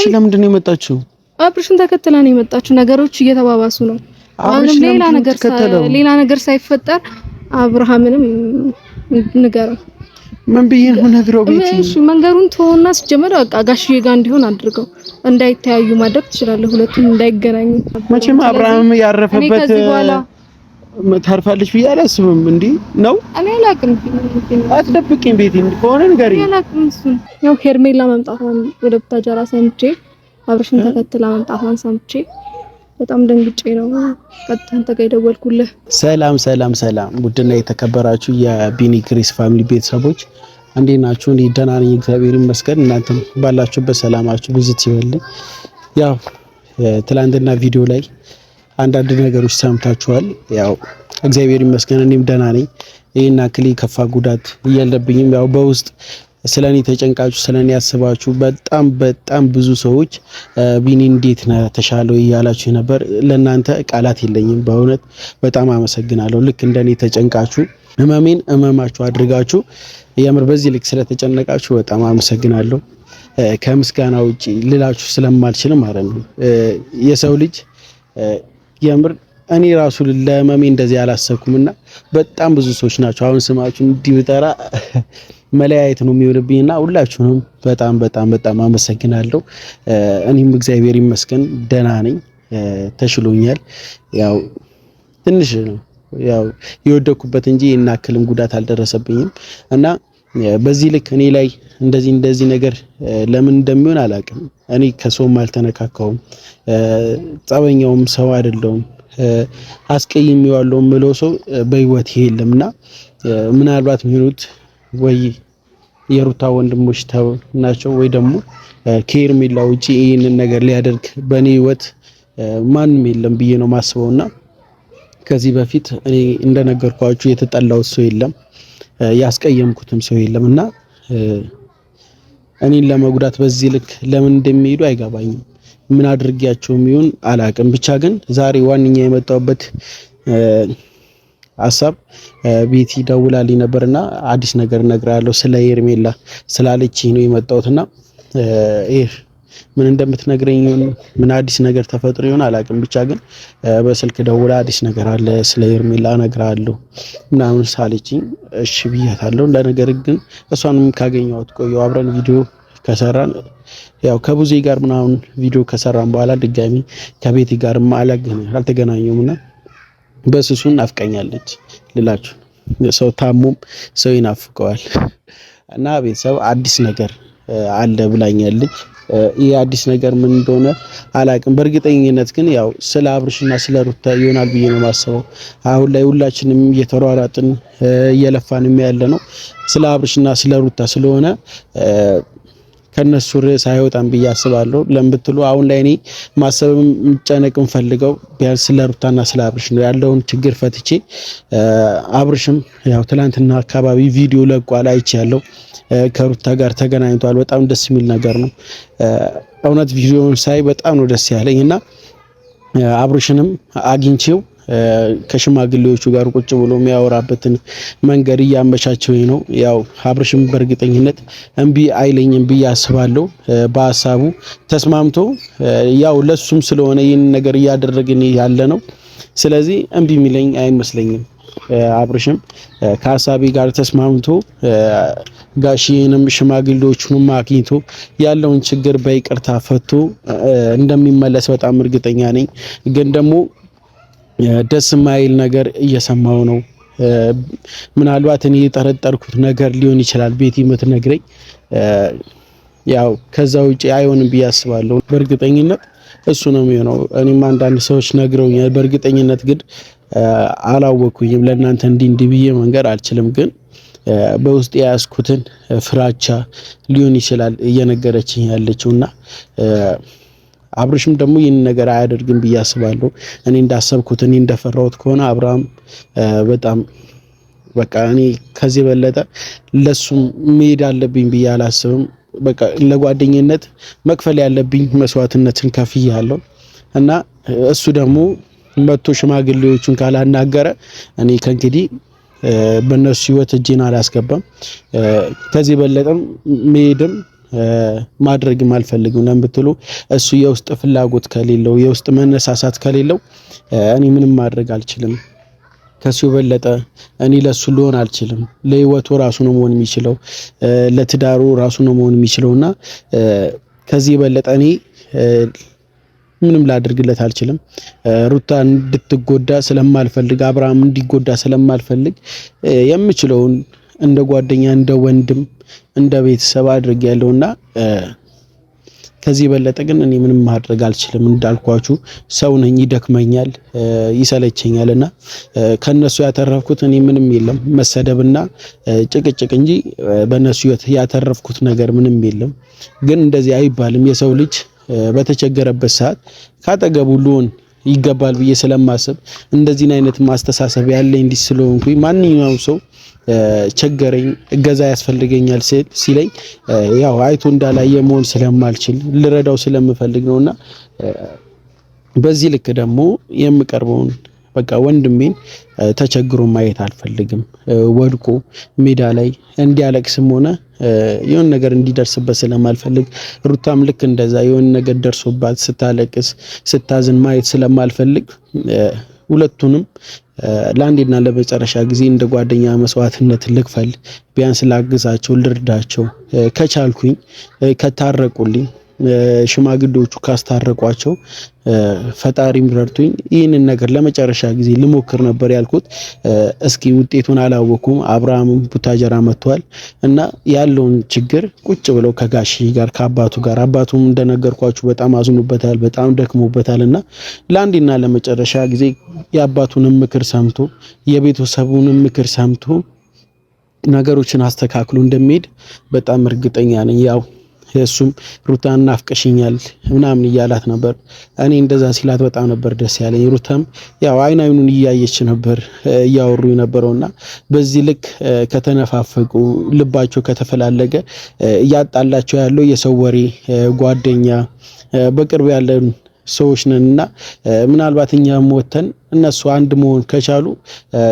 ለምንድን ነው የመጣችው? አብርሽን ተከትላ ነው የመጣችው። ነገሮች እየተባባሱ ነው። አሁንም ሌላ ነገር ሳይፈጠር አብርሃምንም ንገረው። ምን ብዬ ነው ነግረው? ቤቲ እሺ መንገሩን ተወውና ሲጀመር በቃ ጋሽዬ ጋር እንዲሆን አድርገው። እንዳይተያዩ ማድረግ ትችላለህ። ሁለቱም እንዳይገናኙ። መቼም አብርሃም ያረፈበት ታርፋለች ብዬ አላስብም። እንዴ ነው እኔ አላቅም። አትደብቂኝ ቤቲ ከሆነ ንገሪኝ። ያው ሄርሜላ መምጣቷን ወደ ቡታጀራ ሰምቼ አብርሽን ተከትላ መምጣቷን ሰምቼ በጣም ደንግጬ ነው ቀጥታ አንተ ጋር የደወልኩልህ። ሰላም ውድና የተከበራችሁ የቢኒ ግሬስ ፋሚሊ ቤተሰቦች እንዴት ናችሁ? እኔ ደህና ነኝ እግዚአብሔር ይመስገን። እናንተም ባላችሁበት ሰላማችሁ ብዙት ይበልኝ። ያው ትላንትና ቪዲዮ ላይ አንዳንድ ነገሮች ሰምታችኋል። ያው እግዚአብሔር ይመስገን እኔም ደህና ነኝ። ይሄን አክሊ ከፋ ጉዳት እያለብኝም ያው በውስጥ ስለኔ ተጨንቃችሁ ስለኔ ያስባችሁ በጣም ብዙ ሰዎች ቢኒ እንዴት ነው ተሻለው እያላችሁ ነበር። ለእናንተ ቃላት የለኝም። በእውነት በጣም አመሰግናለሁ። ልክ እንደኔ ተጨንቃችሁ ህመሜን ህመማችሁ አድርጋችሁ የምር በዚህ ልክ ስለተጨነቃችሁ በጣም አመሰግናለሁ። ከምስጋና ውጪ ልላችሁ ስለማልችል ማለት ነው። የሰው ልጅ የምር እኔ ራሱ ለህመሜ እንደዚህ አላሰብኩምና በጣም ብዙ ሰዎች ናቸው። አሁን ስማችሁ እንዲህ ብጠራ መለያየት ነው የሚሆንብኝና ሁላችሁንም በጣም አመሰግናለሁ። እኔም እግዚአብሔር ይመስገን ደህና ነኝ፣ ተሽሎኛል። ያው ትንሽ ነው ያው የወደኩበት እንጂ የናክልም ጉዳት አልደረሰብኝም እና በዚህ ልክ እኔ ላይ እንደዚህ ነገር ለምን እንደሚሆን አላውቅም። እኔ ከሰውም አልተነካካውም፣ ጸበኛውም ሰው አይደለሁም። አስቀይሜዋለሁ ምለው ሰው በህይወት የለምና ምናልባት የሚሆኑት ወይ የሩታ ወንድሞች ናቸው ወይ ደግሞ ከሄርሜላ ውጪ ይሄንን ነገር ሊያደርግ በኔ ህይወት ማንም የለም ብዬ ነው ማስበውና ከዚህ በፊት እኔ እንደነገርኳችሁ የተጠላው ሰው የለም፣ ያስቀየምኩትም ሰው የለምና እኔን ለመጉዳት በዚህ ልክ ለምን እንደሚሄዱ አይገባኝም። ምን አድርጊያቸውም ይሁን አላቅም። ብቻ ግን ዛሬ ዋንኛ የመጣሁበት ሐሳብ ቤቲ ደውላልኝ ነበርና አዲስ ነገር እነግራለሁ ስለ ሄርሜላ ስላለችኝ ነው የመጣሁትና ምን እንደምትነግረኝ ምን አዲስ ነገር ተፈጥሮ ይሆን አላቅም። ብቻ ግን በስልክ ደውላ አዲስ ነገር አለ ስለ ሄርሜላ እነግራለሁ ምናምን ሳለችኝ እሺ ብያታለሁ። ለነገር ግን እሷንም ካገኘኋት ቆየሁ አብረን ቪዲዮ ከሰራን ያው ከቡዜ ጋር ምናምን ቪዲዮ ከሰራን በኋላ ድጋሚ ከቤቲ ጋርም አልተገናኘውምና በስሱን ናፍቀኛለች ልላችሁ። ሰው ታሙም ሰው ይናፍቀዋል እና ቤተሰብ አዲስ ነገር አለ ብላኛለች። ይሄ አዲስ ነገር ምን እንደሆነ አላቅም። በእርግጠኝነት ግን ያው ስለ አብርሽና ስለ ሩታ ይሆናል ብዬ ነው ማስበው። አሁን ላይ ሁላችንም እየተሯሯጥን እየለፋንም ያለ ነው ስለ አብርሽና ስለ ሩታ ስለሆነ ከነሱ ርዕስ አይወጣም ብዬ አስባለሁ። ለምብትሉ አሁን ላይ እኔ ማሰብም ጨነቅም ፈልገው ቢያንስ ስለ ሩታና ስለ አብርሽ ነው ያለውን ችግር ፈትቼ አብርሽም ያው ትላንትና አካባቢ ቪዲዮ ለቋል አይቻለሁ። ከሩታ ጋር ተገናኝቷል። በጣም ደስ የሚል ነገር ነው። እውነት ቪዲዮውን ሳይ በጣም ነው ደስ ያለኝና አብርሽንም አግኝቼው ከሽማግሌዎቹ ጋር ቁጭ ብሎ የሚያወራበትን መንገድ እያመቻቸው ነው። ያው አብርሽም በእርግጠኝነት እምቢ አይለኝም ብዬ አስባለሁ። በሐሳቡ ተስማምቶ ያው ለሱም ስለሆነ ይህን ነገር እያደረግን ያለ ነው። ስለዚህ እምቢ የሚለኝ አይመስለኝም። አብርሽም ከሐሳቢ ጋር ተስማምቶ ጋሽዬንም ሽማግሌዎቹንም አግኝቶ ያለውን ችግር በይቅርታ ፈቶ እንደሚመለስ በጣም እርግጠኛ ነኝ። ግን ደግሞ ደስ የማይል ነገር እየሰማው ነው። ምናልባት እኔ የጠረጠርኩት ነገር ሊሆን ይችላል ቤቲ የምትነግረኝ። ያው ከዛ ውጪ አይሆንም ብዬ አስባለሁ። በእርግጠኝነት እሱ ነው የሚሆነው። እኔም አንዳንድ ሰዎች ነግረውኛል። በእርግጠኝነት ግን አላወኩኝም። ለእናንተ እንዲህ ብዬ መንገር አልችልም። ግን በውስጥ ያስኩትን ፍራቻ ሊሆን ይችላል እየነገረችኝ ያለችውና አብርሽም ደግሞ ይህን ነገር አያደርግም ብዬ አስባለሁ። እኔ እንዳሰብኩት እኔ እንደፈራሁት ከሆነ አብርሃም በጣም በቃ እኔ ከዚህ በለጠ ለሱም መሄድ አለብኝ ብዬ አላስብም። በቃ ለጓደኝነት መክፈል ያለብኝ መስዋዕትነትን ከፍያለሁ እና እሱ ደግሞ መጥቶ ሽማግሌዎቹን ካላናገረ እኔ ከእንግዲህ በእነሱ ህይወት እጄን አላስገባም። ከዚህ በለጠም መሄድም ማድረግም አልፈልግም። ለምን ብትሉ እሱ የውስጥ ፍላጎት ከሌለው የውስጥ መነሳሳት ከሌለው እኔ ምንም ማድረግ አልችልም። ከሱ የበለጠ እኔ ለሱ ልሆን አልችልም። ለህይወቱ ራሱ ነው መሆን የሚችለው፣ ለትዳሩ ራሱ ነው መሆን የሚችለውና ከዚህ የበለጠ እኔ ምንም ላድርግለት አልችልም። ሩታ እንድትጎዳ ስለማልፈልግ፣ አብርሃም እንዲጎዳ ስለማልፈልግ የምችለውን እንደ ጓደኛ፣ እንደ ወንድም፣ እንደ ቤተሰብ አድርጌያለሁና ከዚህ የበለጠ ግን እኔ ምንም ማድረግ አልችልም። እንዳልኳችሁ ሰው ነኝ፣ ይደክመኛል፣ ይሰለቸኛልና ከነሱ ያተረፍኩት እኔ ምንም የለም፣ መሰደብና ጭቅጭቅ እንጂ በነሱ ያተረፍኩት ነገር ምንም የለም። ግን እንደዚህ አይባልም። የሰው ልጅ በተቸገረበት ሰዓት ካጠገቡ ልሆን ይገባል ብዬ ስለማስብ እንደዚህን አይነት ማስተሳሰብ ያለኝ እንዲህ ስለሆንኩኝ ማንኛውም ሰው ቸገረኝ እገዛ ያስፈልገኛል ሲለኝ ያው አይቶ እንዳላየ መሆን ስለማልችል ልረዳው ስለምፈልግ ነውና በዚህ ልክ ደግሞ የምቀርበውን በቃ ወንድሜን ተቸግሮ ማየት አልፈልግም። ወድቆ ሜዳ ላይ እንዲያለቅስም ሆነ የሆነ ነገር እንዲደርስበት ስለማልፈልግ ሩታም ልክ እንደዛ የሆነ ነገር ደርሶባት ስታለቅስ ስታዝን ማየት ስለማልፈልግ ሁለቱንም ለአንዴና ለመጨረሻ ጊዜ እንደ ጓደኛ መስዋዕትነት ልክፈል፣ ቢያንስ ላግዛቸው፣ ልርዳቸው፣ ከቻልኩኝ ከታረቁልኝ ሽማግሌዎቹ ካስታረቋቸው ፈጣሪም ረድቶኝ ይህንን ነገር ለመጨረሻ ጊዜ ልሞክር ነበር ያልኩት። እስኪ ውጤቱን አላወኩም። አብርሃምም ቡታጀራ መጥቷል እና ያለውን ችግር ቁጭ ብለው ከጋሽ ጋር ከአባቱ ጋር አባቱም እንደነገርኳችሁ በጣም አዝኖበታል፣ በጣም ደክሞበታልና ለአንዴና ለመጨረሻ ጊዜ የአባቱንም ምክር ሰምቶ የቤተሰቡንም ምክር ሰምቶ ነገሮችን አስተካክሎ እንደሚሄድ በጣም እርግጠኛ ነኝ። ያው እሱም ሩታን ናፍቀሽኛል ምናምን እያላት ነበር። እኔ እንደዛ ሲላት በጣም ነበር ደስ ያለኝ። ሩታም ያው አይኑን እያየች ነበር እያወሩ ነበረውና በዚህ ልክ ከተነፋፈቁ ልባቸው ከተፈላለገ እያጣላቸው ያለው የሰው ወሬ ጓደኛ በቅርብ ያለን ሰዎች ነንና ምናልባት እኛም ወተን እነሱ አንድ መሆን ከቻሉ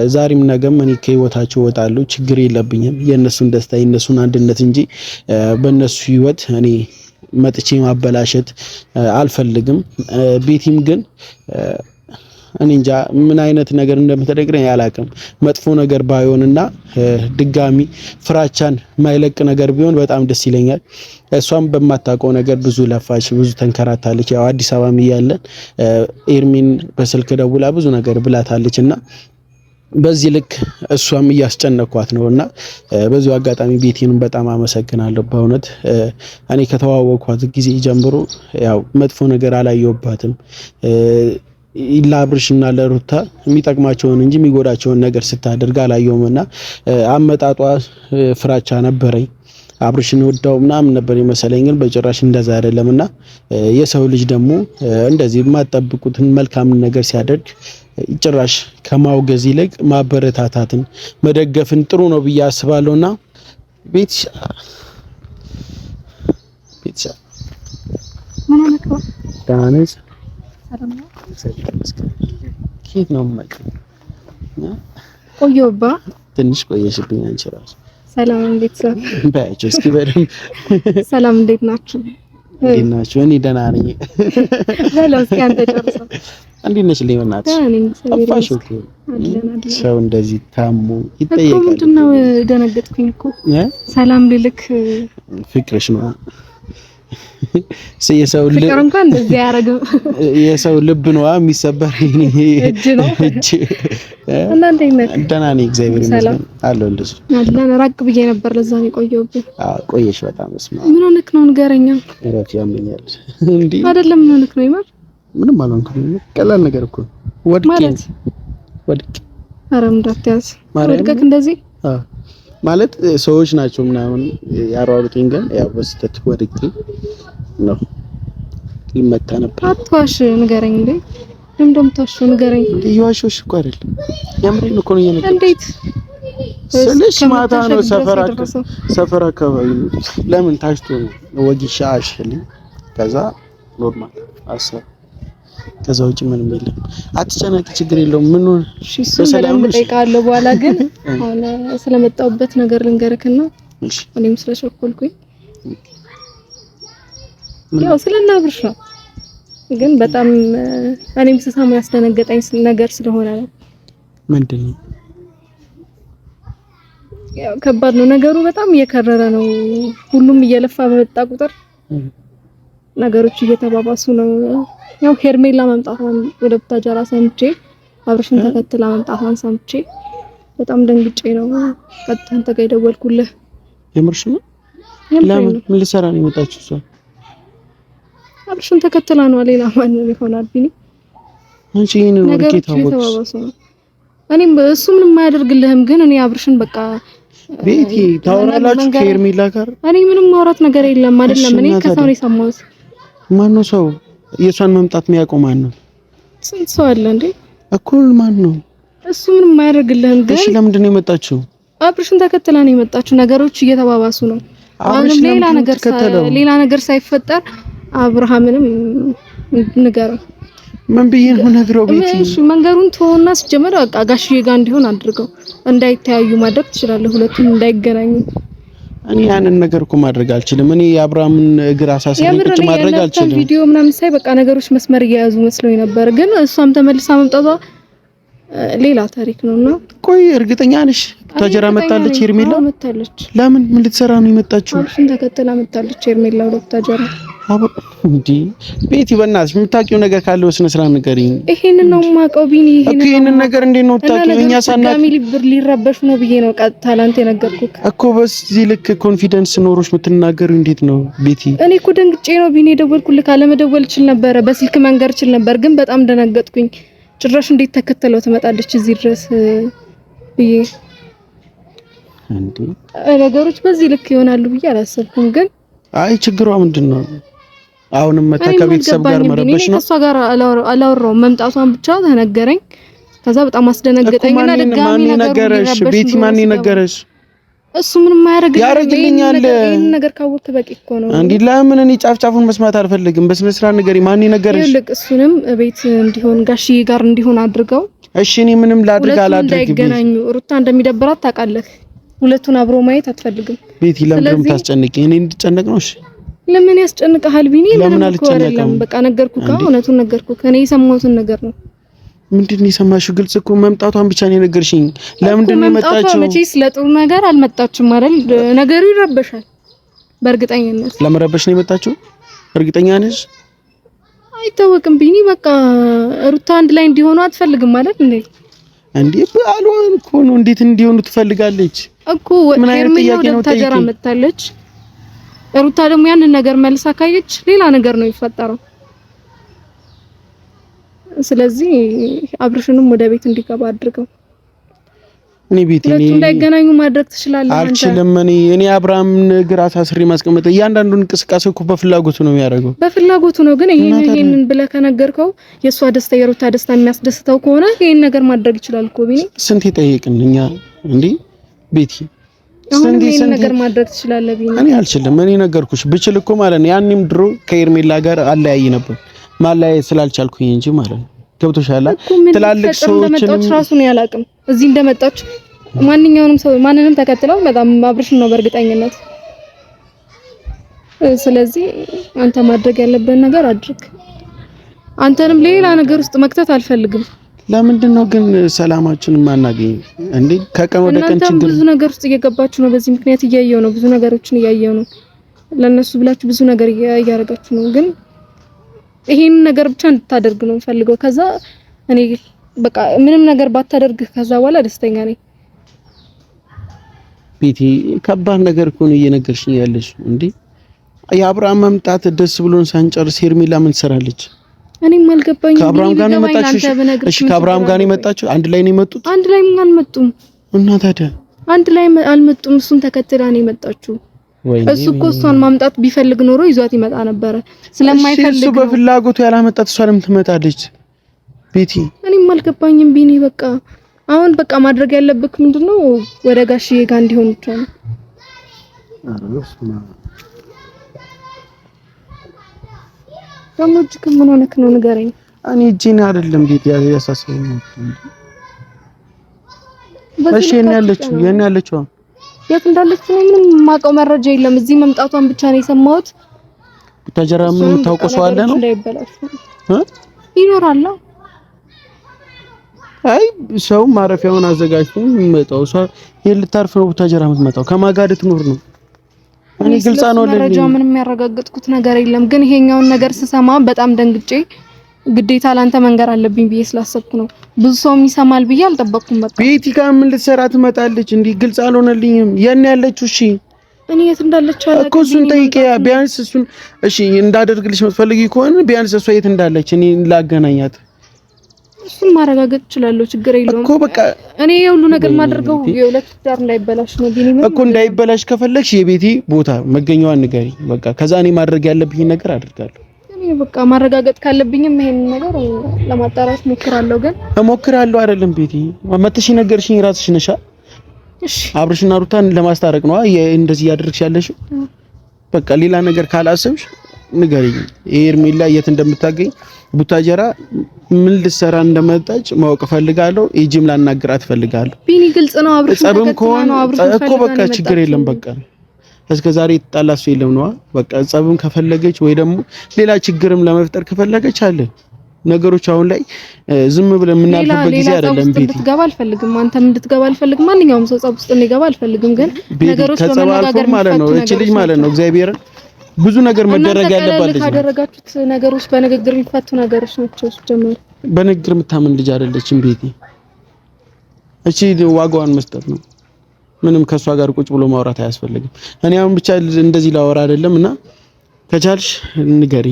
ዛሬም ነገም እኔ ከህይወታቸው እወጣለሁ፣ ችግር የለብኝም። የነሱን ደስታ የነሱን አንድነት እንጂ በነሱ ህይወት እኔ መጥቼ ማበላሸት አልፈልግም። ቤቲም ግን እኔ እንጃ ምን አይነት ነገር እንደምትነግረኝ አላውቅም። መጥፎ ነገር ባይሆንና ድጋሚ ፍራቻን ማይለቅ ነገር ቢሆን በጣም ደስ ይለኛል። እሷም በማታውቀው ነገር ብዙ ለፋች፣ ብዙ ተንከራታለች። ያው አዲስ አበባም እያለን ኤርሚን በስልክ ደውላ ብዙ ነገር ብላታለችና በዚህ ልክ እሷም እያስጨነኳት ነውና በዚሁ አጋጣሚ ቤቴንም በጣም አመሰግናለሁ። በእውነት እኔ ከተዋወቅኳት ጊዜ ጀምሮ ያው መጥፎ ነገር አላየሁባትም። ለአብርሽና ለሩታ የሚጠቅማቸውን እንጂ የሚጎዳቸውን ነገር ስታደርግ አላየሁምና አመጣጧ ፍራቻ ነበረኝ። አብርሽን ወዳው ምናምን ነበር የመሰለኝ፣ ግን በጭራሽ እንደዛ አይደለምና የሰው ልጅ ደግሞ እንደዚህ የማትጠብቁትን መልካም ነገር ሲያደርግ ጭራሽ ከማውገዝ ይልቅ ማበረታታትን መደገፍን ጥሩ ነው ብዬ አስባለሁና ቤትሻ ምን አልከው ዳንስ ሰላም ነው ኬት ነው ማለት ቆየሁባ ትንሽ ቆየሽብኝ አንቺ ራሱ። ሰላም እንዴት ሰው ባይቾ እስኪ በደም ሰላም እንዴት ናችሁ? እንዴት ናችሁ? እኔ ደህና ነኝ። ሄሎ እስኪ አንተ ጨርሰው እንዴት ነሽ? ለምናት አፋሽ እኮ ሰው እንደዚህ ታሙ ይጠየቃል እኮ። ምንድነው ደነገጥኩኝ እኮ ሰላም ልልክ ፍቅርሽ ነው። የሰው ልብ ፍቅር እንኳን እንደዚህ ያረጋው የሰው ልብ ነው የሚሰበር እጅ ነው እጅ እና እንዴት ነህ? ደህና ነኝ እግዚአብሔር ይመስገን አለሁልሽ። አለን ራቅ ብዬ ነበር ለዛ ነው የቆየሁብህ። ቆየሽ በጣም እስማ ምን ሆነክ ነው ንገረኛ። እረፍ ያመኛል እንዴ? አይደለም ምን ሆነክ ነው ይማር? ምንም አልሆንኩም። ቀላል ነገር እኮ ወድቄ ኧረ እንዳትያዝ ወድቀክ እንደዚህ ማለት ሰዎች ናቸው ምናምን ያሯሩጡኝ፣ ግን ያው በስተት ወድቄ ነው ይመታ ነበር። አትዋሽ ንገረኝ እንዴ እንደምታሽ ንገረኝ። ይዋሽሽ እኮ አይደለም ያምረኝ እኮ ነው የነገርኩሽ። እንዴት ስለሽ ማታ ነው ሰፈር አካባቢ ለምን ታሽቶ ወጊሻ አሽልኝ ከዛ ኖርማል አሰር ከዛ ውጭ ምንም የለም። አትጨነቂ ችግር የለውም። ምን ነው በሰላም ጠይቃለሁ። በኋላ ግን አሁን ስለመጣሁበት ነገር ልንገርክና እሺ እኔም ስለሸኮልኩኝ ያው ስለና አብርሽ ነው ግን በጣም እኔም ስሰማ ያስደነገጠኝ ነገር ስለሆነ ነው። ምንድነው? ያው ከባድ ነው ነገሩ፣ በጣም እየከረረ ነው። ሁሉም እየለፋ በመጣ ቁጥር ነገሮች እየተባባሱ ነው። ያው ሄርሜላ መምጣቷን ወደ ቡታጀራ ሰምቼ አብርሽን ተከትላ መምጣቷን ሰምቼ በጣም ደንግጬ ነው ቀጥታ አንተ ጋር የደወልኩልህ። የምርሽ ነው? ለምን ምን ልሰራ ነው የመጣችው? እሷ አብርሽን ተከትላ ነው። ሌላ ማን ይሆናል? ቢኒ አንቺ ነው ወርቄ ታወቅሽ። እኔም እሱ ምንም አያደርግልህም፣ ግን እኔ አብርሽን በቃ ቤቲ ታወራላችሁ ከሄርሜላ ጋር? እኔ ምንም ማውራት ነገር የለም አይደለም። እኔ ከሰው ነው የሰማሁት። ማን ነው ሰው? የሷን መምጣት የሚያውቀው ማን ነው? ስንት ሰው አለ እንዴ? እኩል ማን ነው? እሱ ምንም አያደርግልህም፣ ግን እሺ ለምንድን ነው የመጣችው? አብርሽን ተከትላ ነው የመጣችው። ነገሮች እየተባባሱ ነው። አሁን ሌላ ነገር ሳይፈጠር አብርሃምንም ንገረው። ምን ብዬ ነው ነግረው? ቤቲ እሺ መንገሩን ተወውና ሲጀመር በቃ ጋሽዬ ጋር እንዲሆን አድርገው፣ እንዳይተያዩ ማድረግ ትችላለህ፣ ሁለቱም እንዳይገናኙ። እኔ ያንን ነገር እኮ ማድረግ አልችልም። እኔ የአብርሃምን እግር አሳስሬ ቁጭ ማድረግ አልችልም። ቪዲዮ ምናምን ሳይ በቃ ነገሮች መስመር እየያዙ መስሎኝ ነበር፣ ግን እሷም ተመልሳ መምጣቷ ሌላ ታሪክ ነውና። ቆይ እርግጠኛ ነሽ ቡታጀራ መጣለች ሄርሜላ? መጣለች። ለምን ምን ልትሰራ ነው የመጣችው? አብርሽን ተከትላ መጣለች ሄርሜላ ወደ ቡታጀራ። እንዴ ቤቲ በእናትሽ የምታውቂው ነገር ካለ በስነ ስርዓት ንገሪኝ። ይሄንን ነው የማውቀው ቢኒ። ይሄንን ነገር እንዴት ነው የምታውቂው? እኛ ሳናውቅ ዳሚ ሊረበሽ ነው ብዬ ነው ቀጥታ ላንተ የነገርኩህ እኮ። በዚህ ልክ ኮንፊደንስ ኖሮሽ የምትናገሪው እንዴት ነው ቤቲ? እኔ እኮ ደንግጬ ነው ቢኒ የደወልኩልህ። ካለመደወል እችል ነበረ፣ በስልክ መንገር እችል ነበር፣ ግን በጣም ደነገጥኩኝ። ጭራሽ እንዴት ተከተለው ትመጣለች እዚህ ድረስ ብዬ እንዴ። ነገሮች በዚህ ልክ ይሆናሉ ብዬ አላሰብኩም። ግን አይ ችግሯ ምንድነው? አሁንም መታ ከቤተሰብ ጋር መረበሽ ነው። ከሷ ጋር አላወራሁም። መምጣቷን ብቻ ተነገረኝ። ከዛ በጣም አስደነገጠኝና ድጋሚ ነገርሽ ቤቲ ማን ነገርሽ? እሱ ምንም ያደርግልኛል። ይሄን ነገር ካወቅክ በቂ እኮ ነው። እንዴ ለምን እኔ ጫፍጫፉን መስማት አልፈልግም። በስነ ስርዓት ንገሪ። ማን ነገርሽ? ይልቅ እሱንም ቤት እንዲሆን ጋሽዬ ጋር እንዲሆን አድርገው። እሺ እኔ ምንም ላድርግ አላድርግ። እንዳይገናኙ ሩታ እንደሚደብራት ታውቃለህ። ሁለቱን አብሮ ማየት አትፈልግም። ቤቲ ለምን ታስጨንቂኝ? እኔ እንድጨነቅ ነው? እሺ ለምን ያስጨንቀሃል ቢኒ? ለምን አልጨነቅም? በቃ ነገርኩህ፣ እውነቱን ነገርኩህ። እኔ የሰማሁትን ነገር ነው። ምንድን ነው የሰማሽው? ግልጽ እኮ መምጣቷን ብቻ ነው የነገርሽኝ። ለምንድን ነው የመጣችው? መቼስ ለጥሩ ነገር አልመጣችም አይደል? ነገሩ ይረበሻል። በእርግጠኝነት ለመረበሽ ነው የመጣችው። እርግጠኛ ነሽ? አይታወቅም ቢኒ። በቃ ሩታ አንድ ላይ እንዲሆኑ አትፈልግም ማለት እንዴ? እንዴ ባልሆን እኮ ነው። እንዴት እንዲሆኑ ትፈልጋለች እኮ? ሄርሜላ ወደ ቡታጀራ መጣለች። ሩታ ደግሞ ያንን ነገር መልሳ ካየች ሌላ ነገር ነው የሚፈጠረው። ስለዚህ አብርሽንም ወደ ቤት እንዲገባ አድርገው። እኔ ቤት እንዳይገናኙ ማድረግ ትችላለህ አንተ። አልችልም። እኔ አብርሃም እግር አሳስሬ ማስቀመጥ እያንዳንዱን እንቅስቃሴ እኮ በፍላጎቱ ነው የሚያደርገው። በፍላጎቱ ነው፣ ግን ይሄንን ብለህ ከነገርከው የሷ ደስታ የሩታ ደስታ የሚያስደስተው ከሆነ ይሄን ነገር ማድረግ ይችላል እኮ ቢኒ። ስንት ይጠይቅን እኛ እንዴ ቤቲ። አሁን ይሄን ነገር ማድረግ ትችላለህ ቢኒ። እኔ አልችልም። እኔ ነገርኩሽ ብችል እኮ ማለት ነው ያንንም ድሮ ከኤርሜላ ጋር አለያይ ነበር። ማለያየት ስላልቻልኩኝ እንጂ ማለት ነው። ገብቶሻል? ትላልቅ ሰዎችንም ራሱን ያላቅም እዚህ እንደመጣች ማንኛውንም ሰው ማንንም ተከትለው በጣም አብርሽ ነው በእርግጠኝነት። ስለዚህ አንተ ማድረግ ያለብን ነገር አድርግ። አንተንም ሌላ ነገር ውስጥ መክተት አልፈልግም። ለምንድን ነው ግን ሰላማችንን ማናገኝ እንዴ? ከቀን ወደ ቀን ችግር ብዙ ነገር ውስጥ እየገባችሁ ነው። በዚህ ምክንያት እያየው ነው፣ ብዙ ነገሮችን እያየው ነው። ለነሱ ብላችሁ ብዙ ነገር እያደረጋችሁ ነው። ግን ይሄን ነገር ብቻ እንድታደርግ ነው ፈልገው። ከዛ እኔ በቃ ምንም ነገር ባታደርግ ከዛ በኋላ ደስተኛ ነኝ። ቤቲ ከባድ ነገር እኮ ነው እየነገርሽኝ ያለሽ እንዴ። የአብርሃም መምጣት ደስ ብሎን ሳንጨርስ ሄርሜላ ምን ትሰራለች? እኔም አልገባኝም። ከአብርሃም ጋር ነው የመጣችው? እሺ ከአብርሃም ጋር ነው የመጣችው? አንድ ላይ ነው የመጡት? አንድ ላይ ምን አልመጡም። እና ታዲያ አንድ ላይ አልመጡም። እሱን ተከትላ ነው የመጣችው። እሱ እኮ እሷን ማምጣት ቢፈልግ ኖሮ ይዟት ይመጣ ነበረ። ስለማይፈልግ እሱ በፍላጎቱ ያላመጣት እሷ ለምን ትመጣለች? ቤቲ እኔም አልገባኝም ቢኒ። በቃ አሁን በቃ ማድረግ ያለብክ ምንድነው? ወደ ጋሽዬ ጋር እንዲሆን ብቻ ነው። ደግሞ እጅግ ምን ሆነክ ነው ንገረኝ። እኔ እጄን አይደለም ቤት ያሳሰበኝ ነው። እሺ የኔ ያለችው የት እንዳለች ነው ምንም የማውቀው መረጃ የለም። እዚህ መምጣቷን ብቻ ነው የሰማሁት። ቡታጀራ ምን ታውቀው ሰው አለ ነው ይኖራል። አይ ሰው ማረፊያውን አዘጋጅቶ የሚመጣው ሰው ልታርፍ ነው ቡታጀራ የምትመጣው ከማን ጋር ልትኖር ነው? እኔ ግልጽ ነው ለምን ምንም ያረጋግጥኩት ነገር የለም። ግን ይሄኛውን ነገር ስሰማ በጣም ደንግጬ ግዴታ ላንተ መንገር አለብኝ ብዬ ስላሰብኩ ነው። ብዙ ሰው ይሰማል ብዬ አልጠበቅኩም። በቃ ቤቲ ጋር ምን ልትሰራ ትመጣለች? እንዴ ግልጽ አልሆነልኝም። የኔ ያለችው እሺ እኔ የት እንዳለች አላውቅም እኮ እሱን ጠይቂያ። ቢያንስ እሱን እሺ እንዳደርግልሽ የምትፈልጊ ከሆነ ቢያንስ እሷ የት እንዳለች እኔ ላገናኛት እሱን ማረጋገጥ እችላለሁ። ችግር የለውም እኮ በቃ እኔ የሁሉ ነገር ማድረገው የሁለት ዳር እንዳይበላሽ ነው። ቢኒ ምን እኮ እንዳይበላሽ ከፈለግሽ የቤቲ ቦታ መገኛዋን ንገሪ። በቃ ከዛ እኔ ማድረግ ያለብኝ ነገር አድርጋለሁ። እኔ በቃ ማረጋገጥ ካለብኝም ይሄን ነገር ለማጣራት ሞክራለሁ። ግን እሞክራለሁ አይደለም ቤቲ መተሽ ነገርሽኝ ራስሽ ነሻ። እሺ አብርሽና ሩታን ለማስታረቅ ነው እንደዚህ ያደርግሽ ያለሽ። በቃ ሌላ ነገር ካላሰብሽ ንገሪኝ። ኤርሜላ የት እንደምታገኝ ቡታጀራ ምን ልትሰራ እንደመጣች ማወቅ ፈልጋለሁ። ኤጂም ላናግራት ፈልጋለሁ። ቢኒ ግልጽ ነው አብርሽ እኮ በቃ ችግር የለም። በቃ እስከ ዛሬ ተጣላሱ የለም ነው በቃ ጸብም ከፈለገች ወይ ደግሞ ሌላ ችግርም ለመፍጠር ከፈለገች አለ ነገሮች አሁን ላይ ዝም ብለን የምናልፍበት ጊዜ አይደለም። ቤቲ እንድትገባ አልፈልግም፣ አንተም እንድትገባ አልፈልግም። ማንኛውም ሰው ጸብ ውስጥ እንዲገባ አልፈልግም። ግን ነገሮች በመነጋገር ማለት ነው እቺ ልጅ ማለት ነው እግዚአብሔር ብዙ ነገር መደረግ ያለባት ልጅ ካደረጋችሁት ነገሮች በንግግር የሚፈቱ ነገሮች ናቸው። ጀመር በንግግር የምታምን ልጅ አይደለችም ቤቲ። እቺ ዋጋዋን መስጠት ነው። ምንም ከሷ ጋር ቁጭ ብሎ ማውራት አያስፈልግም። እኔ አሁን ብቻ እንደዚህ ላወራ አይደለምና ከቻልሽ ንገሪ።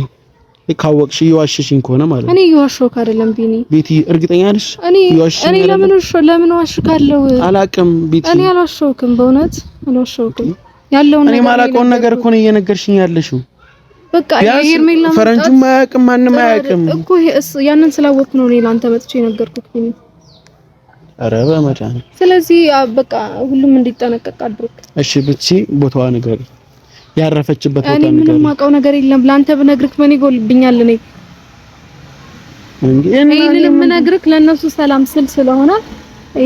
ካወቅሽ ይዋሽሽኝ ከሆነ ማለት ነው። እኔ ይዋሽው አይደለም ቢኒ። ቤቲ እርግጠኛ ነሽ? እኔ ለምን ዋሽካለሁ? አላቅም ቤቲ። እኔ አልዋሽውክም፣ በእውነት አልዋሽውክም። ያለውን ነገር እኔ ማላውቀውን ነገር እኮ ነው እየነገርሽኝ ያለሽው። በቃ የሄርሜላ ፈረንጁም አያውቅም ማንም አያውቅም እኮ ያንን ስላወቅኩ ነው እኔ ላንተ መጥቼ ነገርኩት ቢኒ። ኧረ በመዳን ስለዚህ በቃ ሁሉም እንዲጠነቀቅ አድርግ እሺ። ብቻ ቦታዋ ነገር ያረፈችበት ቦታ ነገር እኔ ምንም ማውቀው ነገር የለም። ላንተ ብነግርክ ምን ይጎልብኛል? እኔ ምነግርክ ለነሱ ሰላም ስል ስለሆነ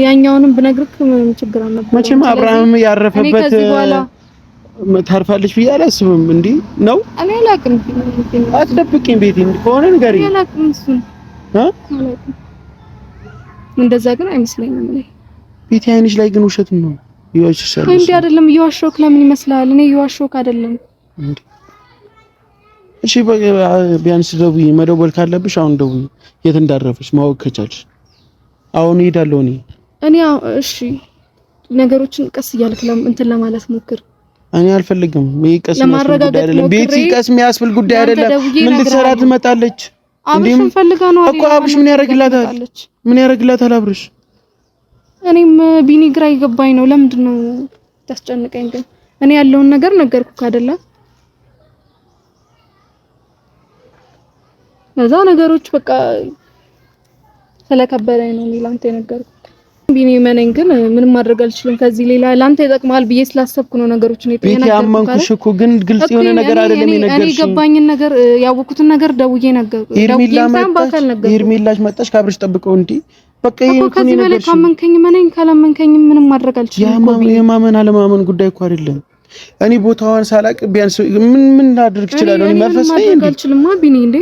ያኛውንም ብነግርክ ምንም ችግር አልነበረም። መቼም አብርሃም ያረፈበት ታርፋለች ብዬ አላስብም። እንዴ ነው እኔ አላውቅም። አትደብቂኝ ቤቲ ከሆነ ንገሪኝ። አላውቅም እሱን አላውቅም። እንደዛ ግን አይመስለኝም። ቤቲ አይንሽ ላይ ግን ውሸት ነው ይዋሽሻል እንዴ? አይደለም እየዋሸሁክ ለምን ይመስላል? እኔ እየዋሸሁክ አይደለም እንዴ። እሺ ቢያንስ ደውዪ፣ መደወል ካለብሽ አሁን ደውዪ። የት እንዳረፈሽ ማወቅ ከቻልሽ አሁን እሄዳለሁ እኔ እሺ ነገሮችን ቀስ እያልክ እንትን ለማለት ሞክር። እኔ አልፈልግም። ይሄ ቀስ የሚያስብል ጉዳይ አይደለም ቤቲ፣ ቀስ የሚያስብል ጉዳይ አይደለም። ምን ልትሰራ ትመጣለች? አብርሽን ፈልጋ ነው እኮ። አብርሽ ምን ያደርግላታል? ምን ያደርግላታል አብርሽ? እኔም ቢኒ ግራ ይገባኝ ነው። ለምንድን ነው ታስጨንቀኝ? ግን እኔ ያለውን ነገር ነገርኩህ አይደለ? እዛ ነገሮች በቃ ስለከበደኝ ነው ላንተ የነገርኩህ። ቢኒ መነኝ ግን ምንም ማድረግ አልችልም። ከዚህ ሌላ ላንተ ይጠቅማል ብዬ ስላሰብኩ ነው ነገሮችን የተነገርኩህ። ቤት ያመንኩሽ እኮ ግን ግልጽ የሆነ ነገር አይደለም የነገርሽኝ። እኔ ገባኝን ነገር ያወኩትን ነገር ደውዬ ነገርኩህ። ሄርሜላሽ መጣሽ ከአብርሽ ጠብቀው እንዴ በቃ ይሄን ከዚህ በላይ ካመንከኝ መነኝ፣ ካላመንከኝ ምንም ማድረግ አልችልም። የማመን አለማመን ጉዳይ እኮ አይደለም። እኔ ቦታዋን ሳላቅ ቢያንስ ምን ላድርግ እችላለሁ? እኔ መንፈስ ላይ አልችልም ቢኒ። እንዴ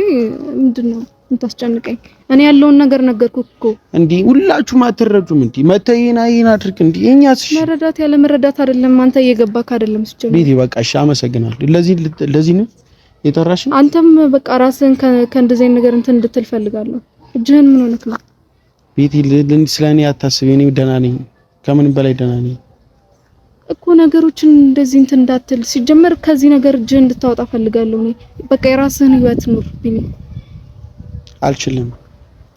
ምንድነው እንታስጨንቀኝ? እኔ ያለውን ነገር ነገርኩህ እኮ። እንዴ ሁላችሁም አትረዱም እንዴ? መተይና ይሄን አድርግ እንዴ። እኛስ መረዳት ያለ መረዳት አይደለም። አንተ እየገባክ አይደለም ሲጀምር። ቤቲ በቃ እሺ፣ አመሰግናለሁ። ለዚህ ነው የጠራሽ። አንተም በቃ ራስህን ከእንደዚህ ነገር እንትን እንድትል ፈልጋለሁ። እጅህን ምን ሆነክ ነው? ቤቲ ስለኔ አታስቢ። እኔ ደህና ነኝ፣ ከምንም በላይ ደህና ነኝ እኮ። ነገሮችን እንደዚህ እንትን እንዳትል ሲጀመር ከዚህ ነገር እጅህን እንድታወጣ ፈልጋለሁ። እኔ በቃ የራስህን ህይወት ኑር ቢኒ። አልችልም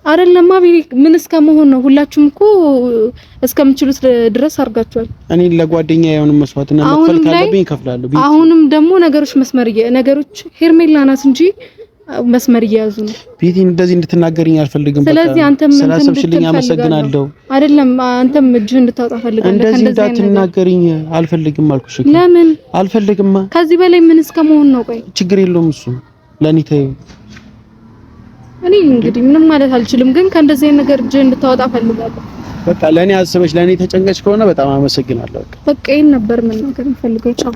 አይደለማ ቢኒ። ምን እስከመሆን ነው? ሁላችሁም እኮ እስከምችሉት ድረስ አድርጋችኋል። እኔ ለጓደኛ የሆነ መስዋዕትና መክፈል ካለብኝ እከፍላለሁ። አሁንም ደግሞ ነገሮች ሄርሜላ ናት እንጂ መስመር እየያዙ ነው። ቤቲ እንደዚህ እንድትናገርኝ አልፈልግም። ስለዚህ አንተም ስላሰብሽልኝ አመሰግናለሁ። አይደለም አንተም እጅህ እንድታወጣ ፈልጋለሁ። እንደዚህ እንዳትናገርኝ አልፈልግም አልኩሽ። ለምን አልፈልግም? ከዚህ በላይ ምን እስከመሆን ነው? ቆይ ችግር የለውም እሱ ለኔ ተይው። እኔ እንግዲህ ምንም ማለት አልችልም፣ ግን ከእንደዚህ አይነት ነገር እጅህ እንድታወጣ ፈልጋለሁ። በቃ ለኔ አስበሽ ለኔ ተጨንቀሽ ከሆነ በጣም አመሰግናለሁ። በቃ ይሄን ነበር መናገር የምፈልገው። ቻው